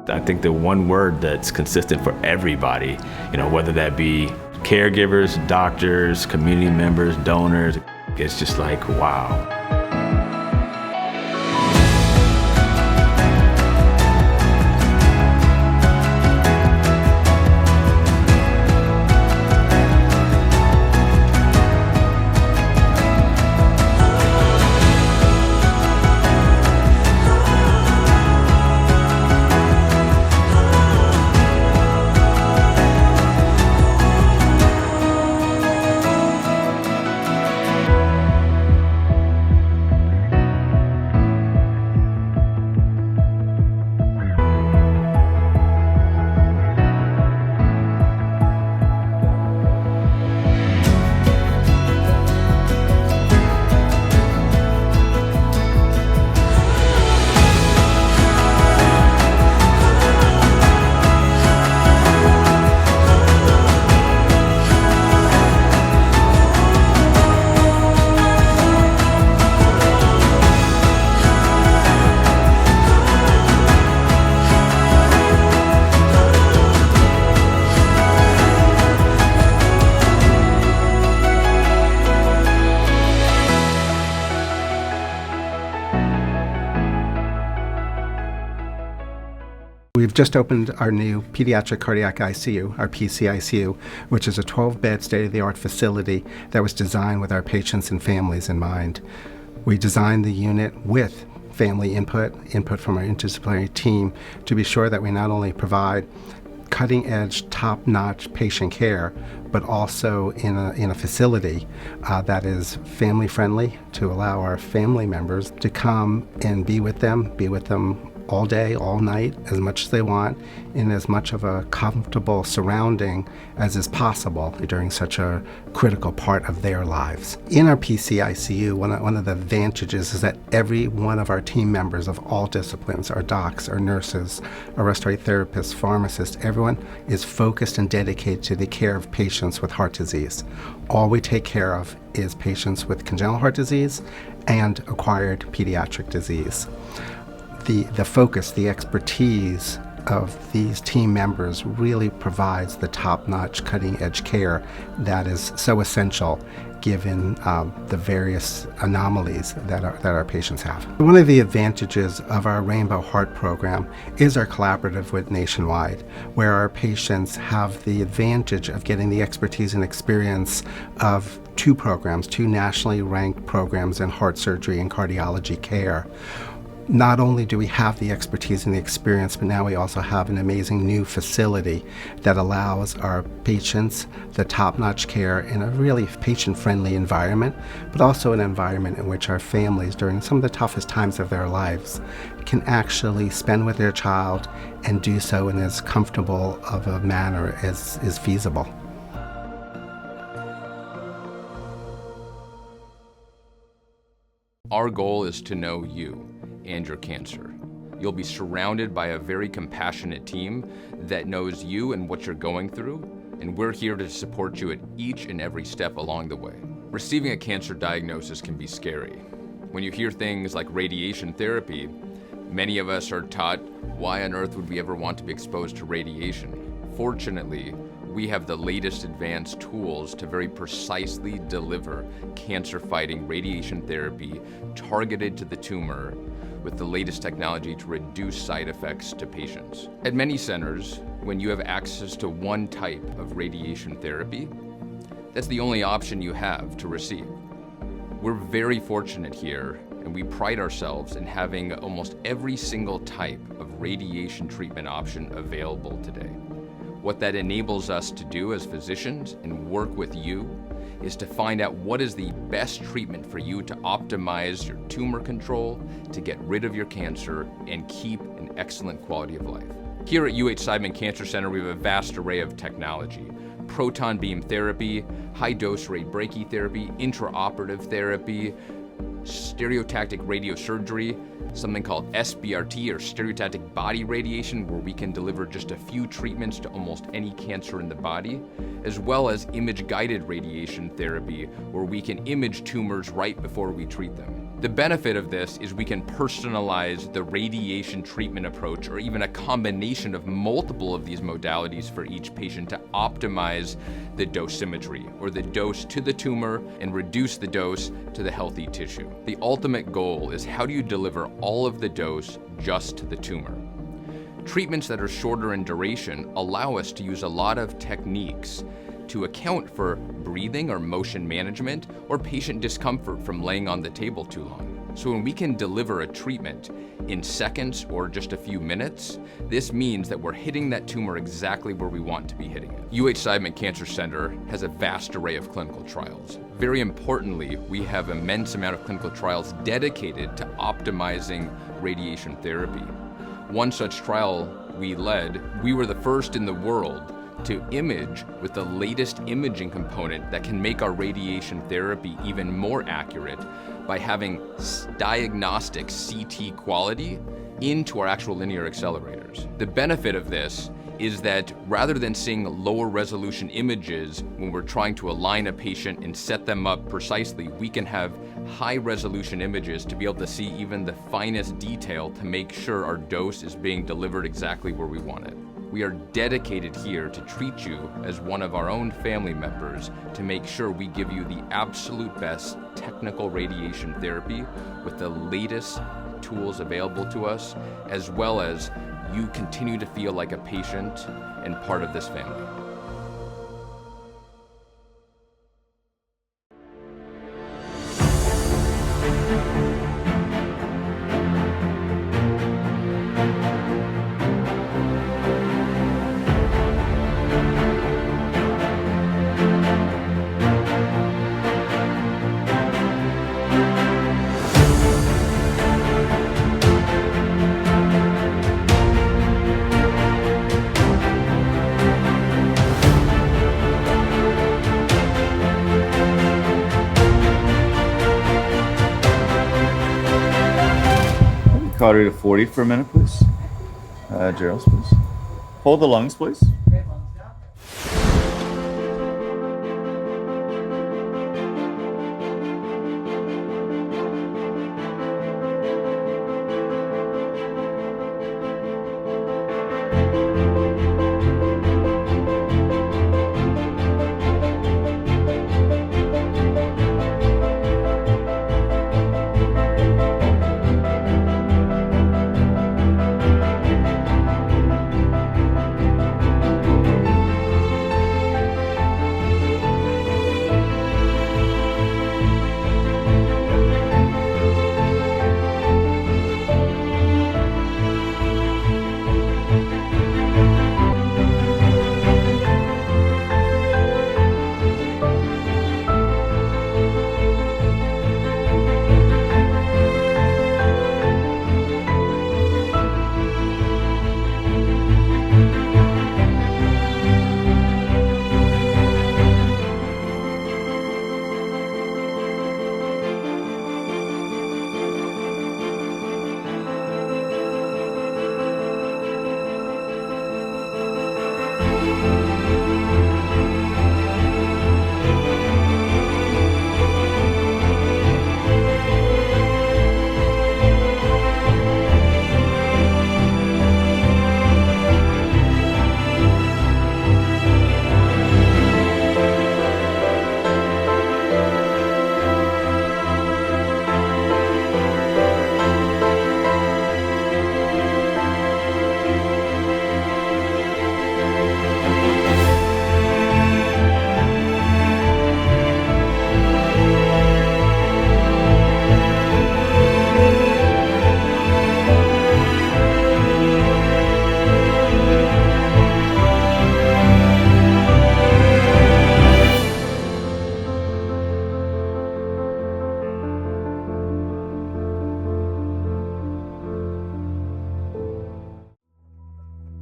I think the one word that's consistent for everybody, whether that be caregivers, doctors, community members, donors, it's just like, wow. We've just opened our new Pediatric Cardiac ICU, our PCICU, which is a 12-bed state-of-the-art facility that was designed with our patients and families in mind. We designed the unit with family input from our interdisciplinary team to be sure that we not only provide cutting-edge, top-notch patient care, but also in a facility that is family-friendly to allow our family members to come and be with them all day, all night, as much as they want, in as much of a comfortable surrounding as is possible during such a critical part of their lives. In our PCICU, one of the advantages is that every one of our team members of all disciplines, our docs, our nurses, our respiratory therapists, pharmacists, everyone is focused and dedicated to the care of patients with heart disease. All we take care of is patients with congenital heart disease and acquired pediatric disease. The focus, the expertise of these team members really provides the top-notch, cutting-edge care that is so essential given the various anomalies that our patients have. One of the advantages of our Rainbow Heart program is our collaborative with Nationwide, where our patients have the advantage of getting the expertise and experience of two nationally ranked programs in heart surgery and cardiology care. Not only do we have the expertise and the experience, but now we also have an amazing new facility that allows our patients the top-notch care in a really patient-friendly environment, but also an environment in which our families, during some of the toughest times of their lives, can actually spend with their child and do so in as comfortable of a manner as is feasible. Our goal is to know you and your cancer. You'll be surrounded by a very compassionate team that knows you and what you're going through, and we're here to support you at each and every step along the way. Receiving a cancer diagnosis can be scary. When you hear things like radiation therapy, many of us are taught, why on earth would we ever want to be exposed to radiation? Fortunately, we have the latest advanced tools to very precisely deliver cancer-fighting radiation therapy targeted to the tumor with the latest technology to reduce side effects to patients. At many centers, when you have access to one type of radiation therapy, that's the only option you have to receive. We're very fortunate here, and we pride ourselves in having almost every single type of radiation treatment option available today. What that enables us to do as physicians and work with you is to find out what is the best treatment for you to optimize your tumor control, to get rid of your cancer, and keep an excellent quality of life. Here at UH Seidman Cancer Center, we have a vast array of technology. Proton beam therapy, high dose rate brachytherapy, intraoperative therapy, stereotactic radiosurgery, something called SBRT or stereotactic body radiation, where we can deliver just a few treatments to almost any cancer in the body, as well as image-guided radiation therapy, where we can image tumors right before we treat them. The benefit of this is we can personalize the radiation treatment approach, or even a combination of multiple of these modalities for each patient to optimize the dosimetry, or the dose to the tumor, and reduce the dose to the healthy tissue. The ultimate goal is, how do you deliver all of the dose just to the tumor? Treatments that are shorter in duration allow us to use a lot of techniques to account for breathing or motion management, or patient discomfort from laying on the table too long. So when we can deliver a treatment in seconds or just a few minutes, this means that we're hitting that tumor exactly where we want to be hitting it. UH Seidman Cancer Center has a vast array of clinical trials. Very importantly, we have an immense amount of clinical trials dedicated to optimizing radiation therapy. One such trial we led, we were the first in the world to image with the latest imaging component that can make our radiation therapy even more accurate by having diagnostic CT quality into our actual linear accelerators. The benefit of this is that rather than seeing lower resolution images when we're trying to align a patient and set them up precisely, we can have high resolution images to be able to see even the finest detail to make sure our dose is being delivered exactly where we want it. We are dedicated here to treat you as one of our own family members, to make sure we give you the absolute best technical radiation therapy with the latest tools available to us, as well as you continue to feel like a patient and part of this family. Cardio to 40 for a minute, please. Gerald, please. Hold the lungs, please.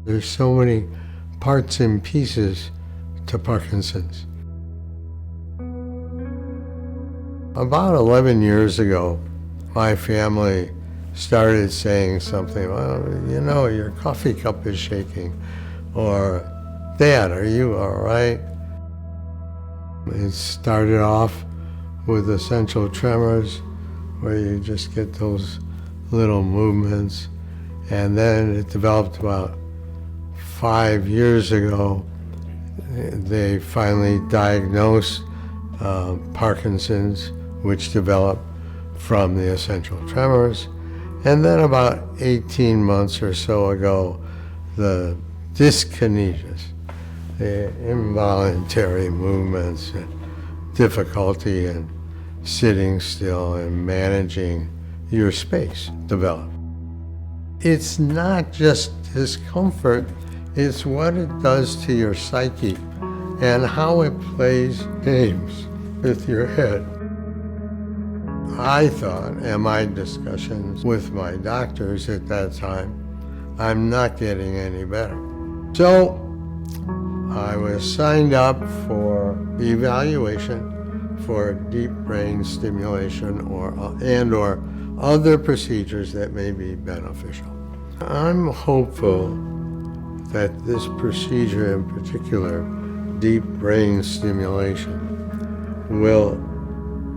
There's so many parts and pieces to Parkinson's. About 11 years ago, my family started saying something, well, you know, your coffee cup is shaking, or, Dad, are you all right? It started off with essential tremors, where you just get those little movements. And then it developed about 5 years ago. They finally diagnosed Parkinson's, which developed from the essential tremors. And then about 18 months or so ago, the dyskinesias, the involuntary movements, and difficulty in sitting still and managing your space developed. It's not just discomfort, it's what it does to your psyche and how it plays games with your head. I thought, in my discussions with my doctors at that time, I'm not getting any better. So I was signed up for evaluation for deep brain stimulation or other procedures that may be beneficial. I'm hopeful that this procedure in particular, deep brain stimulation, will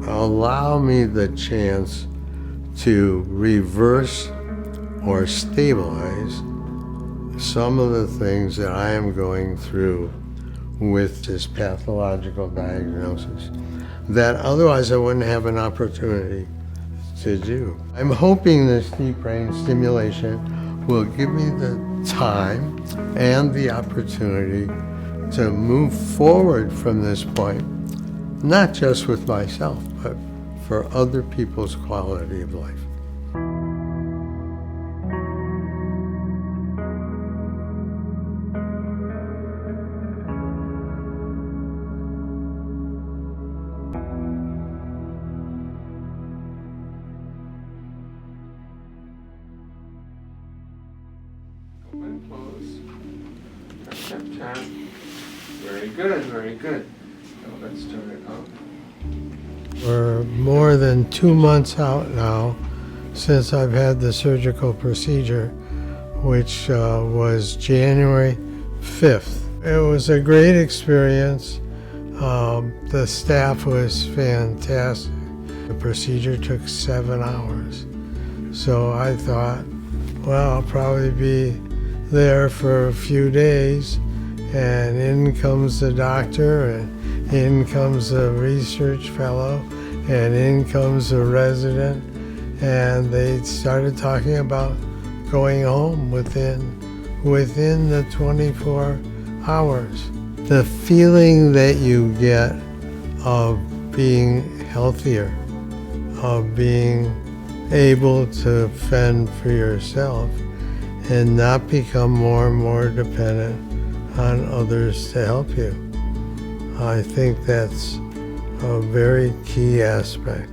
allow me the chance to reverse or stabilize some of the things that I am going through with this pathological diagnosis that otherwise I wouldn't have an opportunity to do. I'm hoping this deep brain stimulation will give me the time and the opportunity to move forward from this point, not just with myself, but for other people's quality of life. Open, close. Tap, tap, tap. Very good, very good. Now let's turn it up. We're more than 2 months out now since I've had the surgical procedure, which was January 5th. It was a great experience. The staff was fantastic. The procedure took 7 hours. So I thought, well, I'll probably be there for a few days, and in comes the doctor, and in comes the research fellow, and in comes the resident, and they started talking about going home within the 24 hours. The feeling that you get of being healthier, of being able to fend for yourself and not become more and more dependent on others to help you. I think that's a very key aspect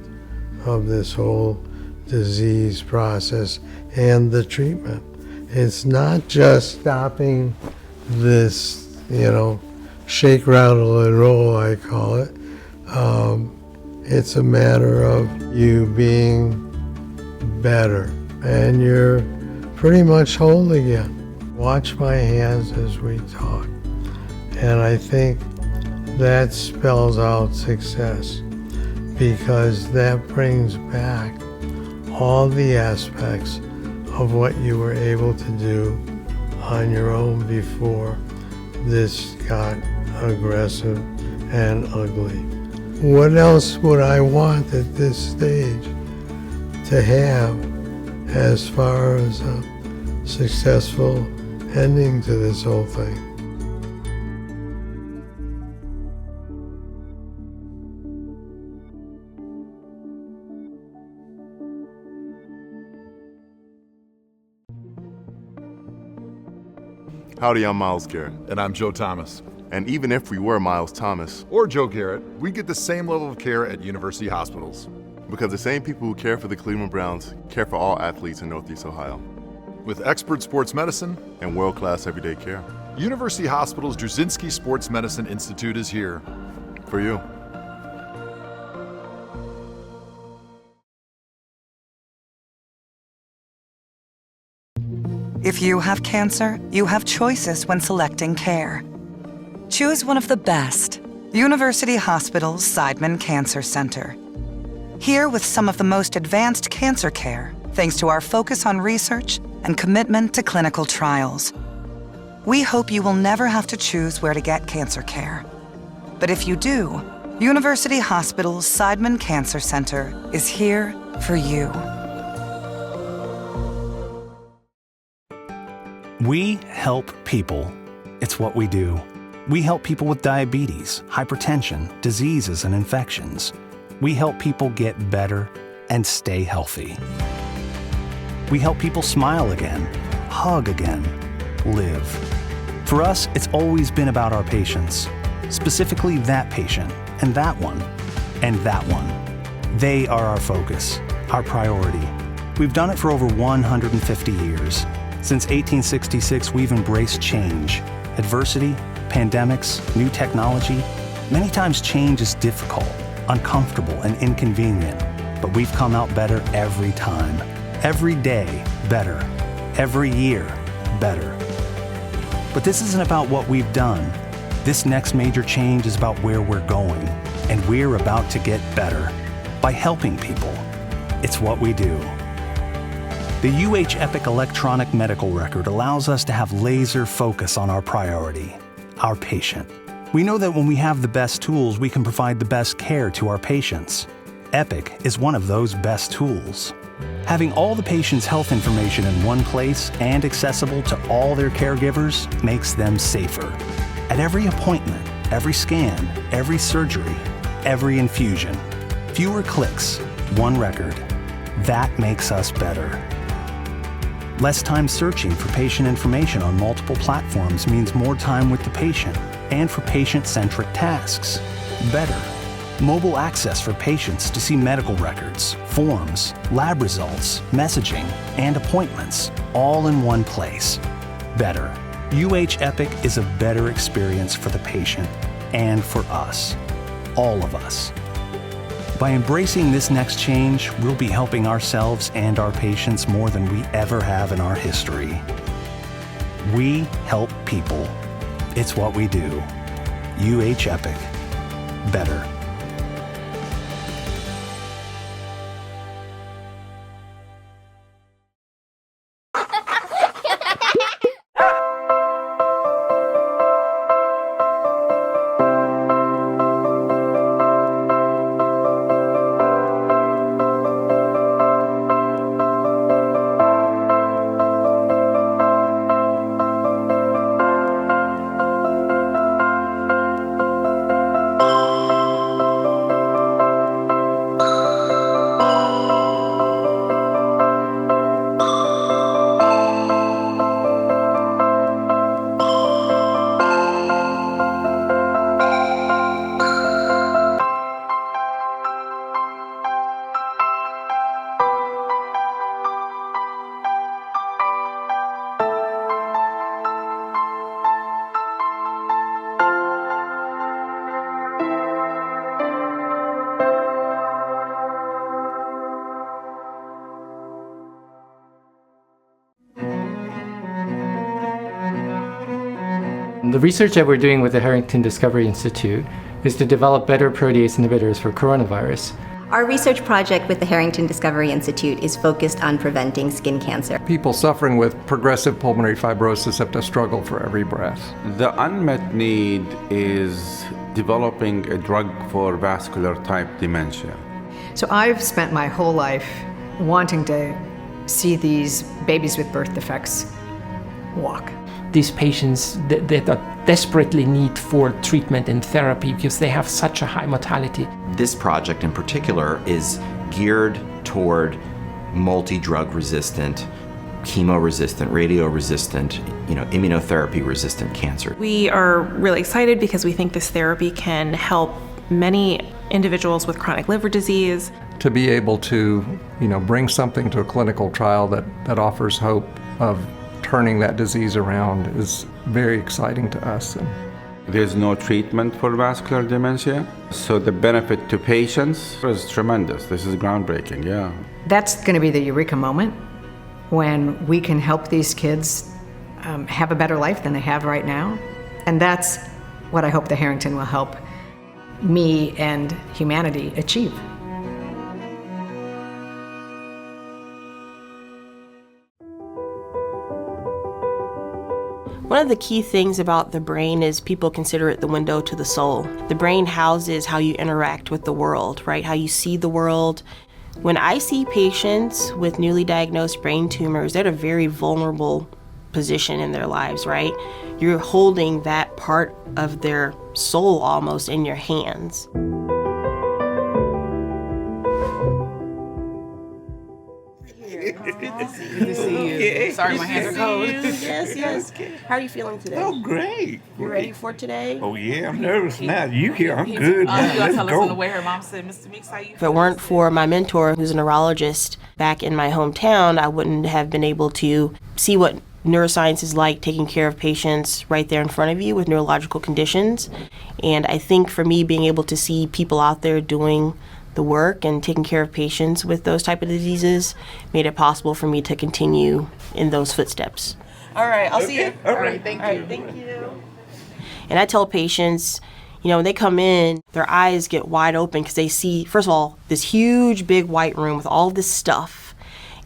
of this whole disease process and the treatment. It's not just stopping this, shake, rattle, and roll, I call it. It's a matter of you being better, and you're pretty much whole again. Watch my hands as we talk. And I think that spells out success, because that brings back all the aspects of what you were able to do on your own before this got aggressive and ugly. What else would I want at this stage to have as far as a successful ending to this whole thing? Howdy, I'm Miles Garrett. And I'm Joe Thomas. And even if we were Miles Thomas, Or Joe Garrett, we get the same level of care at university hospitals. because the same people who care for the Cleveland Browns care for all athletes in Northeast Ohio, With expert sports medicine, and world-class everyday care. University Hospital's Drzezinski Sports Medicine Institute is here. For you. If you have cancer, you have choices when selecting care. Choose one of the best. University Hospital's Seidman Cancer Center. here with some of the most advanced cancer care, thanks to our focus on research and commitment to clinical trials. We hope you will never have to choose where to get cancer care. But if you do, University Hospital's Seidman Cancer Center is here for you. We help people. It's what we do. We help people with diabetes, hypertension, diseases, and infections. We help people get better and stay healthy. We help people smile again, hug again, live. For us, it's always been about our patients, specifically that patient, and that one, and that one. They are our focus, our priority. We've done it for over 150 years. Since 1866, we've embraced change, adversity, pandemics, new technology. Many times change is difficult, uncomfortable, and inconvenient, but we've come out better every time. Every day, better. Every year, better. But this isn't about what we've done. This next major change is about where we're going, and we're about to get better by helping people. It's what we do. The UH Epic electronic medical record allows us to have laser focus on our priority, our patient. We know that when we have the best tools, we can provide the best care to our patients. Epic is one of those best tools. Having all the patient's health information in one place and accessible to all their caregivers makes them safer. At every appointment, every scan, every surgery, every infusion. Fewer clicks, one record. That makes us better. Less time searching for patient information on multiple platforms means more time with the patient and for patient-centric tasks. Better. Mobile access for patients to see medical records, forms, lab results, messaging, and appointments, all in one place. Better. UH Epic is a better experience for the patient and for us, all of us. By embracing this next change, we'll be helping ourselves and our patients more than we ever have in our history. We help people. It's what we do. UH Epic. Better. The research that we're doing with the Harrington Discovery Institute is to develop better protease inhibitors for coronavirus. Our research project with the Harrington Discovery Institute is focused on preventing skin cancer. People suffering with progressive pulmonary fibrosis have to struggle for every breath. The unmet need is developing a drug for vascular type dementia. So I've spent my whole life wanting to see these babies with birth defects walk. These patients that desperately need for treatment and therapy because they have such a high mortality. This project in particular is geared toward multi-drug resistant, chemo-resistant, radio-resistant, immunotherapy-resistant cancer. We are really excited because we think this therapy can help many individuals with chronic liver disease. To be able to, bring something to a clinical trial that offers hope of turning that disease around is very exciting to us. There's no treatment for vascular dementia, so the benefit to patients is tremendous. This is groundbreaking, yeah. That's going to be the eureka moment when we can help these kids have a better life than they have right now. And that's what I hope the Harrington will help me and humanity achieve. One of the key things about the brain is people consider it the window to the soul. The brain houses how you interact with the world, right? How you see the world. When I see patients with newly diagnosed brain tumors, they're at a very vulnerable position in their lives, right? You're holding that part of their soul almost in your hands. Good to see you. Okay. Sorry, my hands are cold. Yes. How are you feeling today? Oh, great. You ready for today? Oh, yeah, I'm nervous now. You here, I'm good. You Now. gotta Let's tell us go. on the way. Her mom said, Mr. Meeks, how you If it weren't for my mentor, who's a neurologist back in my hometown, I wouldn't have been able to see what neuroscience is like, taking care of patients right there in front of you with neurological conditions. And I think for me, being able to see people out there doing the work and taking care of patients with those type of diseases made it possible for me to continue in those footsteps. All right, I'll see you. All right, Thank you. And I tell patients, when they come in, their eyes get wide open because they see, first of all, this huge, big white room with all this stuff,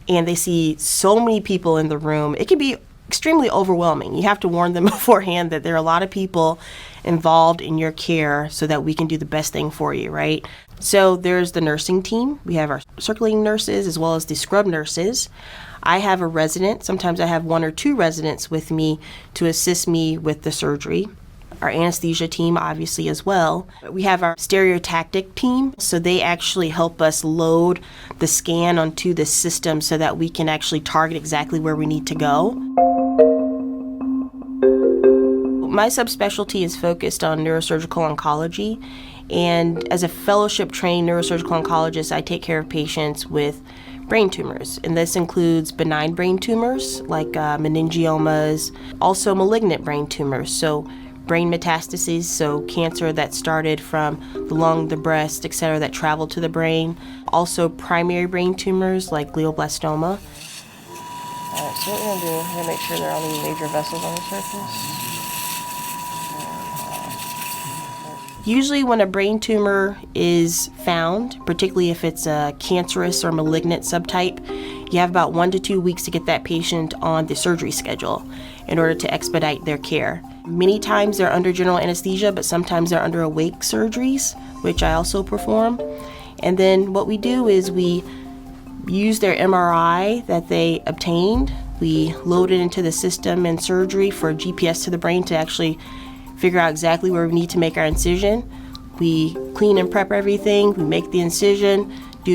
and they see so many people in the room. It can be extremely overwhelming. You have to warn them beforehand that there are a lot of people involved in your care so that we can do the best thing for you, right? So there's the nursing team. We have our circulating nurses as well as the scrub nurses. I have a resident. Sometimes I have 1 or 2 residents with me to assist me with the surgery. Our anesthesia team, obviously, as well. We have our stereotactic team, so they actually help us load the scan onto the system so that we can actually target exactly where we need to go. My subspecialty is focused on neurosurgical oncology, and as a fellowship-trained neurosurgical oncologist, I take care of patients with brain tumors, and this includes benign brain tumors like meningiomas, also malignant brain tumors, so brain metastases, so cancer that started from the lung, the breast, etc., that traveled to the brain, also primary brain tumors like glioblastoma. All right, so what we're going to do, we're going to make sure there aren't any major vessels on the surface. Usually when a brain tumor is found, particularly if it's a cancerous or malignant subtype, you have about 1 to 2 weeks to get that patient on the surgery schedule in order to expedite their care. Many times they're under general anesthesia, but sometimes they're under awake surgeries, which I also perform. And then what we do is we use their MRI that they obtained. We load it into the system in surgery for GPS to the brain to actually figure out exactly where we need to make our incision. We clean and prep everything, we make the incision,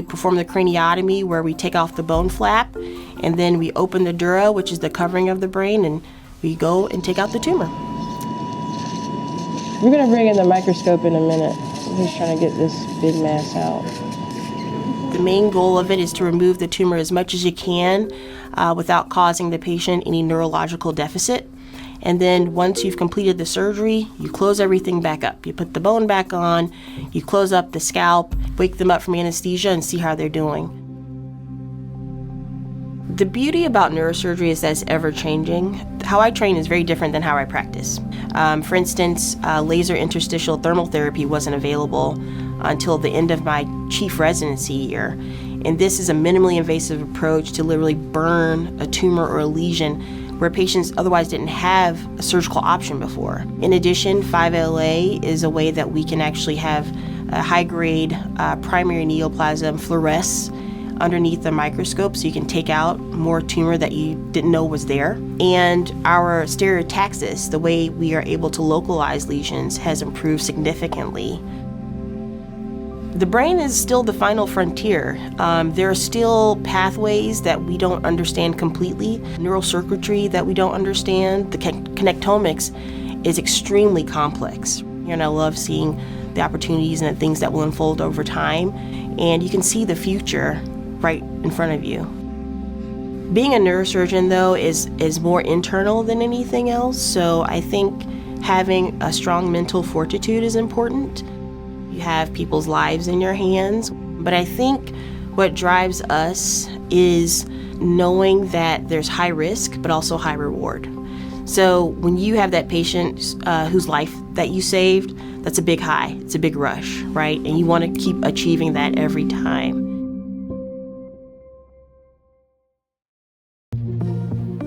perform the craniotomy where we take off the bone flap, and then we open the dura, which is the covering of the brain, and we go and take out the tumor. We're gonna bring in the microscope in a minute. We're just trying to get this big mass out. The main goal of it is to remove the tumor as much as you can without causing the patient any neurological deficit. And then once you've completed the surgery, you close everything back up. You put the bone back on, you close up the scalp, wake them up from anesthesia and see how they're doing. The beauty about neurosurgery is that it's ever changing. How I train is very different than how I practice. For instance, laser interstitial thermal therapy wasn't available until the end of my chief residency year. And this is a minimally invasive approach to literally burn a tumor or a lesion where patients otherwise didn't have a surgical option before. In addition, 5LA is a way that we can actually have a high-grade primary neoplasm fluoresce underneath the microscope so you can take out more tumor that you didn't know was there. And our stereotaxis, the way we are able to localize lesions, has improved significantly. The brain is still the final frontier. There are still pathways that we don't understand completely, neural circuitry that we don't understand. The connectomics is extremely complex. And I love seeing the opportunities and the things that will unfold over time. And you can see the future right in front of you. Being a neurosurgeon, though, is more internal than anything else. So I think having a strong mental fortitude is important. You have people's lives in your hands. But I think what drives us is knowing that there's high risk, but also high reward. So when you have that patient whose life that you saved, that's a big high. It's a big rush, right? And you want to keep achieving that every time.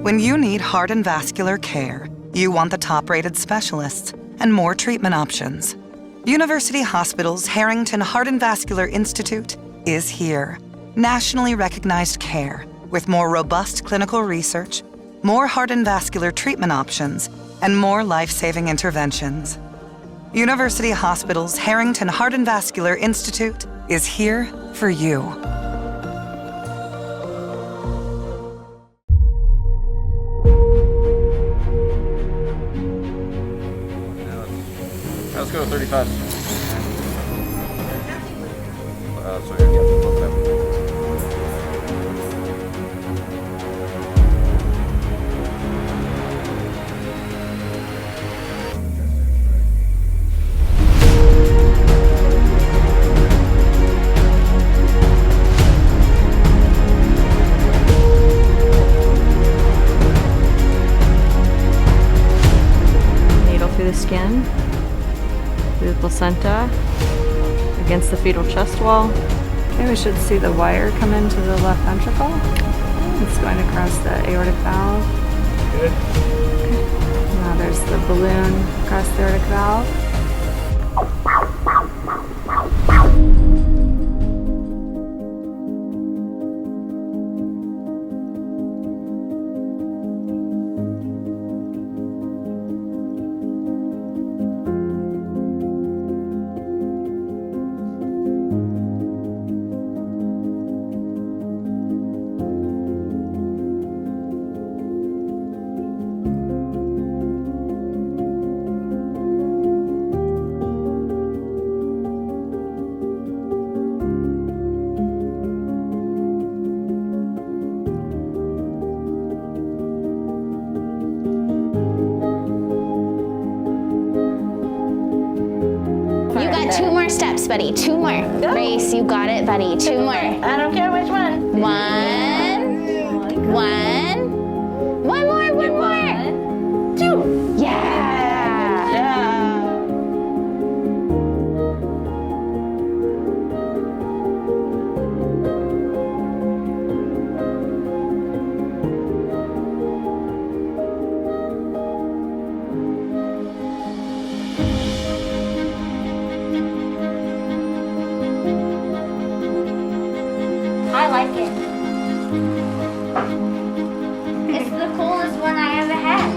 When you need heart and vascular care, You want the top-rated specialists and more treatment options. University Hospital's Harrington Heart and Vascular Institute is here. Nationally recognized care with more robust clinical research, more heart and vascular treatment options, and more life-saving interventions. University Hospital's Harrington Heart and Vascular Institute is here for you. Let's go 35. So yeah, both of them. Needle through the skin, through the placenta, against the fetal chest wall. Okay, we should see the wire come into the left ventricle. It's going across the aortic valve. Good. Okay. Now there's the balloon across the aortic valve. Two more steps, buddy. Two more. Go. Grace, you got it, buddy. Two more. I don't care which one. One more. Two. Yeah. I like it. It's the coolest one I ever had.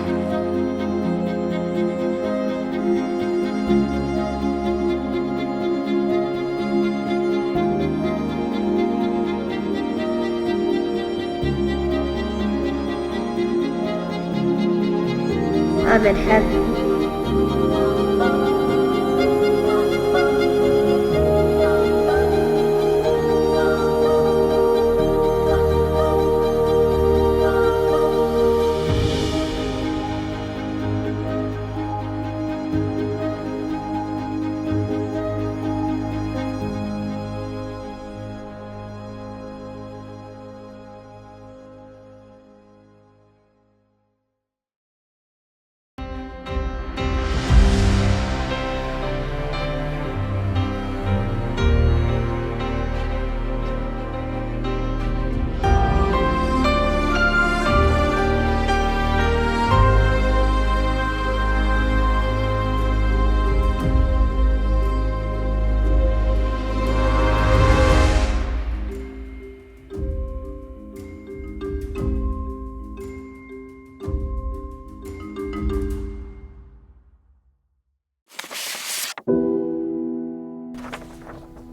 I'm in heaven.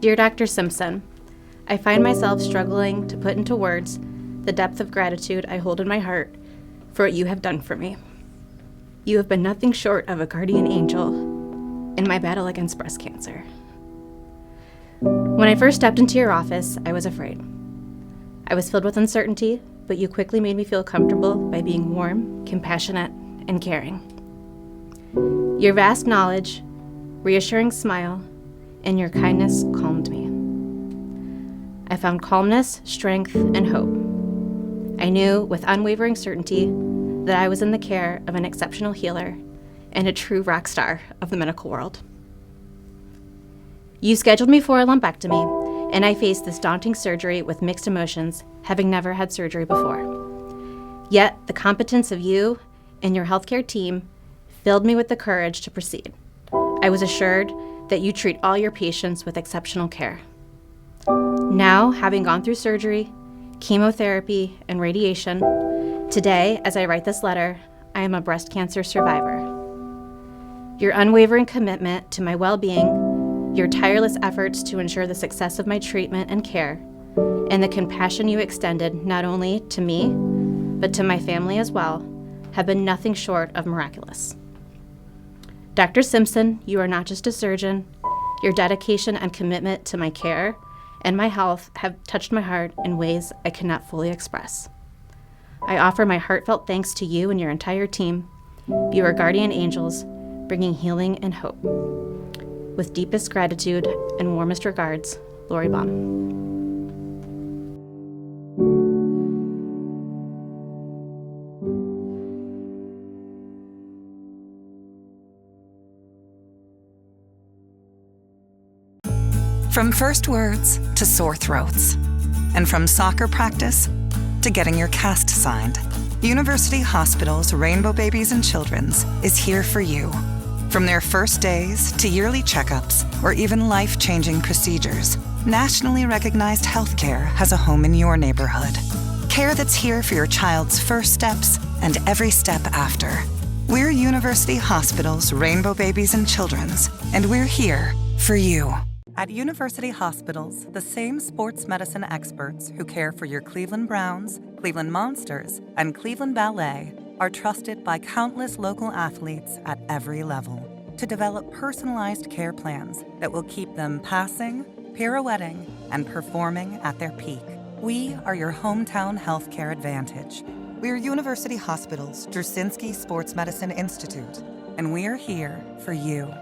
Dear Dr. Simpson, I find myself struggling to put into words the depth of gratitude I hold in my heart for what you have done for me. You have been nothing short of a guardian angel in my battle against breast cancer. When I first stepped into your office, I was afraid. I was filled with uncertainty, but you quickly made me feel comfortable by being warm, compassionate, and caring. Your vast knowledge, reassuring smile, and your kindness calmed me. I found calmness, strength, and hope. I knew with unwavering certainty that I was in the care of an exceptional healer and a true rock star of the medical world. You scheduled me for a lumpectomy, and I faced this daunting surgery with mixed emotions, having never had surgery before. Yet, the competence of you and your healthcare team filled me with the courage to proceed. I was assured that you treat all your patients with exceptional care. Now, having gone through surgery, chemotherapy, and radiation, today, as I write this letter, I am a breast cancer survivor. Your unwavering commitment to my well-being, your tireless efforts to ensure the success of my treatment and care, and the compassion you extended not only to me, but to my family as well, have been nothing short of miraculous. Dr. Simpson, you are not just a surgeon. Your dedication and commitment to my care and my health have touched my heart in ways I cannot fully express. I offer my heartfelt thanks to you and your entire team. You are guardian angels, bringing healing and hope. With deepest gratitude and warmest regards, Lori Baum. From first words to sore throats, and from soccer practice to getting your cast signed, University Hospitals Rainbow Babies and Children's is here for you. From their first days to yearly checkups or even life-changing procedures, nationally recognized healthcare has a home in your neighborhood. Care that's here for your child's first steps and every step after. We're University Hospitals Rainbow Babies and Children's, and we're here for you. At University Hospitals, the same sports medicine experts who care for your Cleveland Browns, Cleveland Monsters, and Cleveland Ballet are trusted by countless local athletes at every level to develop personalized care plans that will keep them passing, pirouetting, and performing at their peak. We are your hometown healthcare advantage. We're University Hospitals Drusinski Sports Medicine Institute, and we're here for you.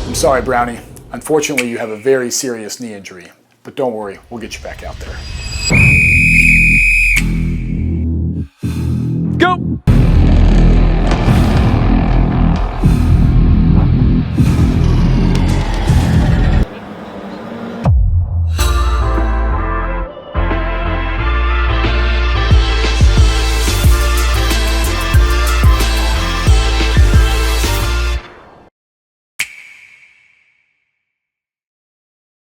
I'm sorry, Brownie. Unfortunately, you have a very serious knee injury, but don't worry, we'll get you back out there.